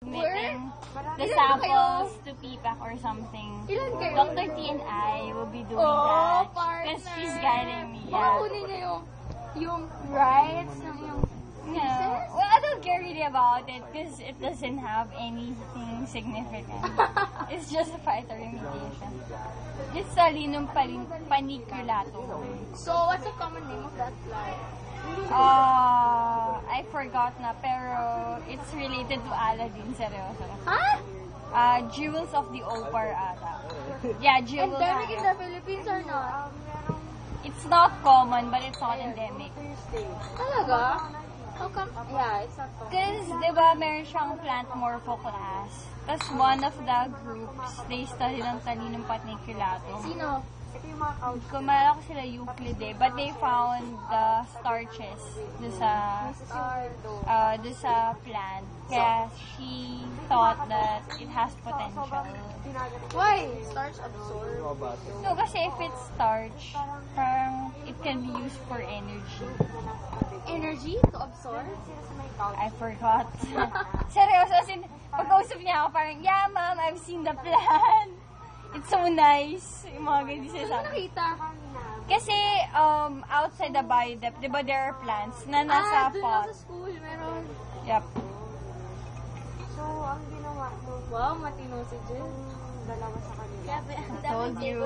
Submitting the samples to PPAC or something. Ilan kayo? Dr. T and I will be doing that. Because she's guiding me. Baka kunin niya yung rights ng yung No. Well, I don't care really about it because it doesn't have anything significant. It's just a fighter remediation. It's Salinum paniculatum. So, what's the common name of that plant? I forgot na, pero it's related to Aladdin, seryoso. Ha? Jewels of the Opar ata. Yeah, jewels. Endemic in the Philippines or not? It's not common, but it's not endemic. Talaga? How come? Yeah, it's not common. Because, di ba, meron siyang plant morpho class. Tapos one of the groups, they studied ang Talinum paniculatum. Sino? Kumala ko sila Euclid eh, but they found the starches doon sa plant. Kaya she thought that it has potential. Why? Starch absorb. No, kasi if it's starch, parang it can be used for energy. Energy to absorb? I forgot. Seryoso, as in, pag-kausap niya ako, parang, yeah, ma'am, I've seen the plant. It's so nice. Yung mga ganyan siya Saan sabi. nakita? Kasi, outside the biodep, di ba there are plants na nasa dun pot? sa school, meron. Yep. So, ang ginawa mo, Wow, matino si Jill. dalawa sa kanila. Told you.